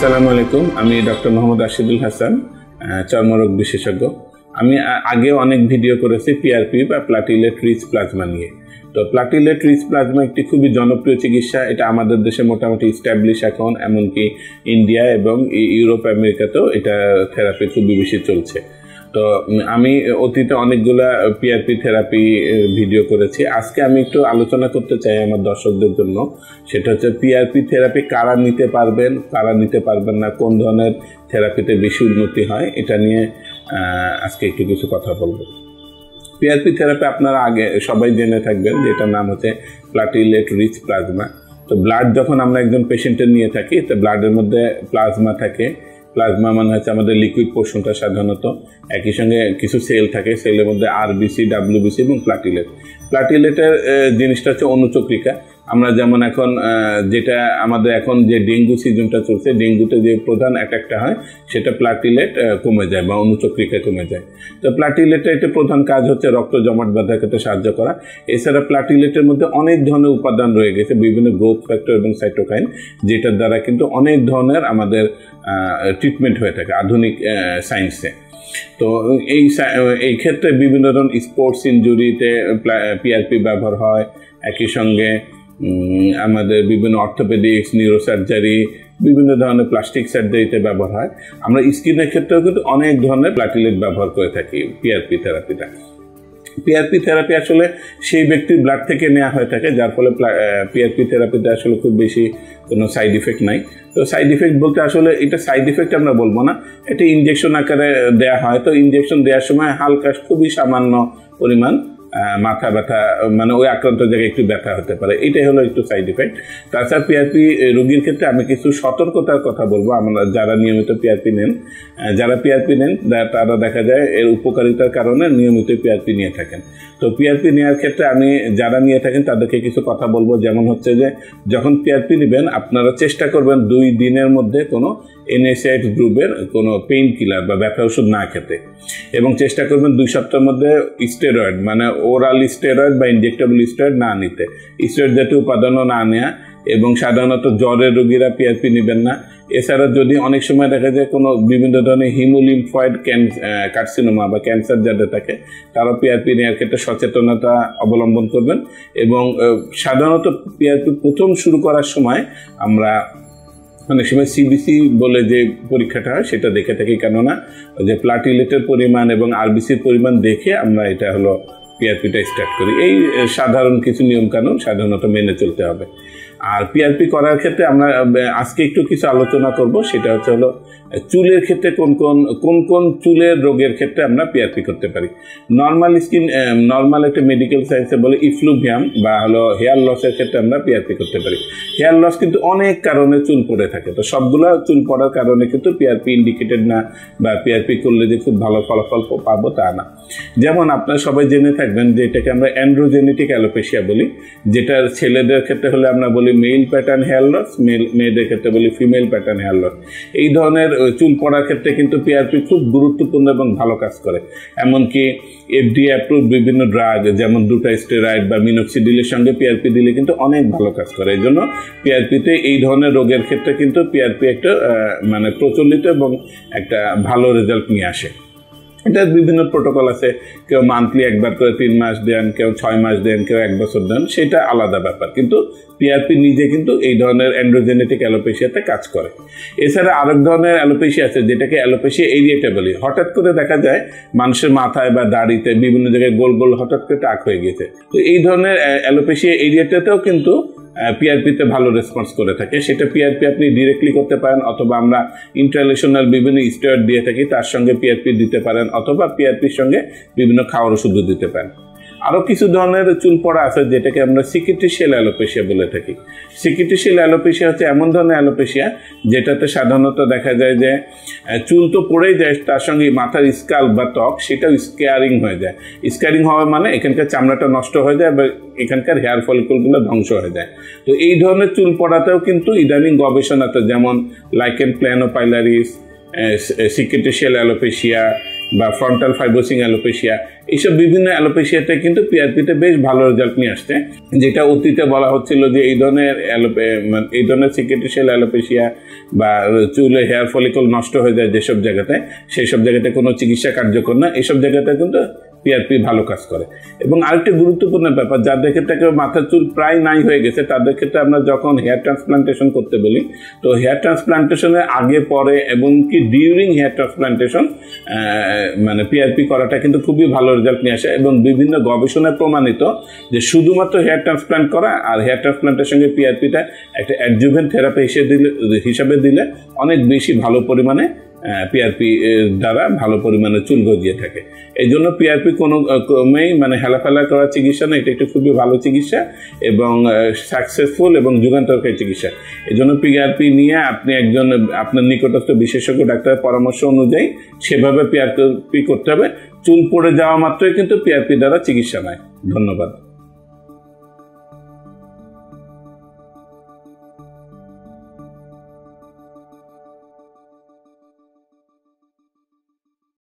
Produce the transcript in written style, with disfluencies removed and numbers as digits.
আসসালামু আলাইকুম। আমি ডক্টর মোহাম্মদ রাশিদুল হাসান, চর্মরোগ বিশেষজ্ঞ। আমি আগে অনেক ভিডিও করেছি পিআরপি বা প্লাটিলেট রিচ প্লাজমা নিয়ে। তো প্লাটিলেট রিচ প্লাজমা একটি খুবই জনপ্রিয় চিকিৎসা। এটা আমাদের দেশে মোটামুটি স্ট্যাবলিশ এখন, এমনকি ইন্ডিয়া এবং ইউরোপ আমেরিকাতেও এটা থেরাপি খুবই বেশি চলছে। তো আমি অতীতে অনেকগুলা পিআরপি থেরাপি ভিডিও করেছি। আজকে আমি একটু আলোচনা করতে চাই আমার দর্শকদের জন্য। সেটা হচ্ছে পিআরপি থেরাপি কারা নিতে পারবেন, কারা নিতে পারবেন না, কোন ধরনের থেরাপিতে বেশি উন্নতি হয়, এটা নিয়ে আজকে একটু কিছু কথা বলবো। পিআরপি থেরাপি আপনারা আগে সবাই জেনে থাকবেন যে এটার নাম হচ্ছে প্লাটিলেট রিচ প্লাজমা। তো ব্লাড যখন আমরা একজন পেশেন্টের নিয়ে থাকি, তো ব্লাডের মধ্যে প্লাজমা থাকে। প্লাজমা মানে হচ্ছে আমাদের লিকুইড পোর্শনটা সাধারণত। একই সঙ্গে কিছু সেল থাকে, সেলের মধ্যে আরবিসি, ডাব্লিউবিসি এবং প্লাটিলেট। প্লাটিলেটের জিনিসটা হচ্ছে অনুচক্রিকা। আমরা যেমন এখন যেটা আমাদের এখন যে ডেঙ্গু সিজনটা চলছে, ডেঙ্গুতে যে প্রধান অ্যাটাকটা হয় সেটা প্লাটিলেট কমে যায় বা অনুচক্রিকা কমে যায়। তো প্লাটিলেটের একটা প্রধান কাজ হচ্ছে রক্ত জমাট বাঁধার ক্ষেত্রে সাহায্য করা। এছাড়া প্লাটিলেটের মধ্যে অনেক ধরনের উপাদান রয়ে গেছে, বিভিন্ন গ্রোথ ফ্যাক্টর এবং সাইটোকাইন, যেটার দ্বারা কিন্তু অনেক ধরনের আমাদের ট্রিটমেন্ট হয়ে থাকে আধুনিক সায়েন্সে। তো এই ক্ষেত্রে বিভিন্ন ধরনের স্পোর্টস ইনজুরিতে পিআরপি ব্যবহার হয়। একই সঙ্গে আমাদের বিভিন্ন অর্থোপেডিক্স, নিউরোসার্জারি, বিভিন্ন ধরনের প্লাস্টিক সার্জারিতে ব্যবহার হয়। আমরা স্কিনের ক্ষেত্রেও কিন্তু অনেক ধরনের প্লাটিলেট ব্যবহার করে থাকি পিআরপি থেরাপিটা। পিআরপি থেরাপি আসলে সেই ব্যক্তির ব্লাড থেকে নেওয়া হয়ে থাকে, যার ফলে পিআরপি থেরাপিতে আসলে খুব বেশি কোনো সাইড ইফেক্ট নাই। তো সাইড ইফেক্ট বলতে আসলে এটা সাইড ইফেক্ট আমরা বলবো না, এটা ইনজেকশন আকারে দেওয়া হয়। তো ইনজেকশন দেওয়ার সময় হালকা খুবই সামান্য পরিমাণ মাথা ব্যথা, মানে ওই আক্রান্ত জায়গায় একটু ব্যথা হতে পারে, এটাই হলো একটু সাইড ইফেক্ট। তাছাড়া পিআরপি রোগীর ক্ষেত্রে আমি কিছু সতর্কতার কথা বলবো। আমরা যারা নিয়মিত পিআরপি নেন, তারা দেখা যায় এর উপকারিতার কারণে নিয়মিত পিআরপি নিয়ে থাকেন। তো পিআরপি নেওয়ার ক্ষেত্রে আমি যারা নিয়ে থাকেন তাদেরকে কিছু কথা বলবো। যেমন হচ্ছে যে যখন পিআরপি নেবেন আপনারা চেষ্টা করবেন 2 দিনের মধ্যে কোনো NSAID গ্রুপের কোনো পেইন কিলার বা ব্যথা ওষুধ না খেতে, এবং চেষ্টা করবেন 2 সপ্তাহের মধ্যে স্টেরয়েড মানে ওরাল স্টেরয়েড বা ইনজেক্টেবল স্টেরয়েড না নিতে, স্টেরয়েড জাতীয় উপাদানও না নেওয়া। এবং সাধারণত জ্বরের রোগীরা পিআরপি নেবেন না। এছাড়া যদি অনেক সময় দেখা যায় কোনো বিভিন্ন ধরনের হিমোলিম্ফয়েড কার্সিনোমা বা ক্যান্সার যাদের থাকে, তারা পিআরপি নেওয়ার ক্ষেত্রে সচেতনতা অবলম্বন করবেন। এবং সাধারণত পিআরপি প্রথম শুরু করার সময় আমরা অনেক সময় সিবিসি বলে যে পরীক্ষাটা হয় সেটা দেখে থাকি, কেননা যে প্লাটিলেটের পরিমাণ এবং আরবিসির পরিমাণ দেখে আমরা এটা হলো পিআরপিটা স্টার্ট করি। এই সাধারণ কিছু নিয়মকানুন সাধারণত মেনে চলতে হবে। আর পিআরপি করার ক্ষেত্রে আমরা আজকে একটু কিছু আলোচনা করব। সেটা হলো চুলের ক্ষেত্রে কোন কোন চুলের রোগের ক্ষেত্রে আমরা পিআরপি করতে পারি। নর্মাল একটা মেডিকেল সায়েন্সে বলে ইফ্লুভিয়াম বা হেয়ার লসের ক্ষেত্রে আমরা পিআরপি করতে পারি। হেয়ার লস কিন্তু অনেক কারণে চুল পড়ে থাকে, তো সবগুলো চুল পড়ার কারণে কিন্তু পিআরপি ইন্ডিকেটেড না, বা পিআরপি করলে যে খুব ভালো ফলাফল পাবো তা না। যেমন আপনারা সবাই জেনে থাকবেন যে এটাকে আমরা অ্যান্ড্রোজেনেটিক অ্যালোপেশিয়া বলি, যেটা ছেলেদের ক্ষেত্রে হলে আমরা বলি মেল প্যাটার্ন হেয়ার লস, মেয়েদের ক্ষেত্রে বলি ফিমেল প্যাটার্ন হেয়ার লস। এই ধরনের চুল পড়ার ক্ষেত্রে কিন্তু পিআরপি খুব গুরুত্বপূর্ণ এবং ভালো কাজ করে। এমনকি FDA অ্যাপ্রুভ বিভিন্ন ড্রাগ যেমন ডুটাস্টেরয়েড বা মিনোক্সিডিলের সঙ্গে পিআরপি দিলে কিন্তু অনেক ভালো কাজ করে। এই জন্য পিআরপিতে এই ধরনের রোগের ক্ষেত্রে কিন্তু পিআরপি একটা মানে প্রচলিত এবং একটা ভালো রেজাল্ট নিয়ে আসে। এটার বিভিন্ন প্রোটোকল আছে, কেউ মান্থলি একবার করে 3 মাস দেন, কেউ 6 মাস দেন, কেউ 1 বছর দেন, সেটা আলাদা ব্যাপার। কিন্তু পিআরপি নিজে কিন্তু এই ধরনের অ্যান্ড্রোজেনেটিক অ্যালোপেশিয়াতে কাজ করে। এছাড়া আরেক ধরনের অ্যালোপেশিয়া আছে যেটাকে অ্যালোপেশিয়া এরিয়েটা বলি। হঠাৎ করে দেখা যায় মানুষের মাথায় বা দাড়িতে বিভিন্ন জায়গায় গোল গোল হঠাৎ করে টাক হয়ে গেছে। তো এই ধরনের অ্যালোপেশিয়া এরিয়েটাতেও কিন্তু পিআরপিতে ভালো রেসপন্স করে থাকে। সেটা পিআরপি আপনি ডিরেক্টলি করতে পারেন, অথবা আমরা ইন্ট্রালেশনাল বিভিন্ন স্টেরয়েড দিয়ে থাকি, তার সঙ্গে পিআরপি দিতে পারেন, অথবা পিআরপির সঙ্গে বিভিন্ন খাওয়ার ওষুধও দিতে পারেন। আরও কিছু ধরনের চুল পড়া আছে যেটাকে আমরা সিকিট্রিশিয়াল অ্যালোপেশিয়া বলে থাকি। সিকিট্রিশিয়াল অ্যালোপেশিয়া হচ্ছে এমন ধরনের অ্যালোপেশিয়া যেটাতে সাধারণত দেখা যায় যে চুল তো পড়েই যায়, তার সঙ্গে মাথার স্কাল বা ত্বক সেটাও স্কেয়ারিং হয়ে যায়। স্কেয়ারিং হওয়া মানে এখানকার চামড়াটা নষ্ট হয়ে যায় বা এখানকার হেয়ার ফলিকলগুলো ধ্বংস হয়ে যায়। তো এই ধরনের চুল পড়াতেও কিন্তু ইদানিং গবেষণাতে যেমন লাইকেন প্ল্যানোপাইলারিস, সিকিট্রিশিয়াল অ্যালোপেশিয়া, বা ফ্রন্টাল ফাইব্রোসিং অ্যালোপেশিয়া, এইসব বিভিন্ন অ্যালোপেশিয়াতে কিন্তু পিআরপিতে বেশ ভালো রেজাল্ট নিয়ে আসছে। যেটা অতীতে বলা হচ্ছিল যে এই ধরনের সিকেটিশিয়াল অ্যালোপেশিয়া বা চুলে হেয়ার ফলিকল নষ্ট হয়ে যায় যেসব জায়গাতে, সেই সব জায়গাতে কোনো চিকিৎসা কার্যকর না, এইসব জায়গাতে কিন্তু পিআরপি ভালো কাজ করে। এবং আরেকটি গুরুত্বপূর্ণ ব্যাপার, যাদের ক্ষেত্রে মাথার চুল প্রায় নাই হয়ে গেছে তাদের ক্ষেত্রে আমরা যখন হেয়ার ট্রান্সপ্লান্টেশন করতে বলি, তো হেয়ার ট্রান্সপ্লান্টেশনের আগে পরে এবং কি ডিউরিং হেয়ার ট্রান্সপ্লান্টেশন মানে পিআরপি করাটা কিন্তু খুবই ভালো রেজাল্ট নিয়ে আসে। এবং বিভিন্ন গবেষণায় প্রমাণিত যে শুধুমাত্র হেয়ার ট্রান্সপ্লান্ট করা আর হেয়ার ট্রান্সপ্লান্টের সঙ্গে পিআরপিটা একটা অ্যাডজুভেন্ট থেরাপি হিসেবে দিলে অনেক বেশি ভালো পরিমাণে পিআরপি দ্বারা ভালো পরিমাণে চুল গজিয়ে থাকে। এই জন্য পিআরপি কোনো ক্রমেই মানে হেলাফেলা করার চিকিৎসা না, এটা একটি খুবই ভালো চিকিৎসা এবং সাকসেসফুল এবং যুগান্তকারী চিকিৎসা। এই জন্য পিআরপি নিয়ে আপনি আপনার নিকটস্থ বিশেষজ্ঞ ডাক্তারের পরামর্শ অনুযায়ী সেভাবে পিআরপি করতে হবে। চুল পড়ে যাওয়া মাত্রই কিন্তু পিআরপি দ্বারা চিকিৎসা নয়। ধন্যবাদ।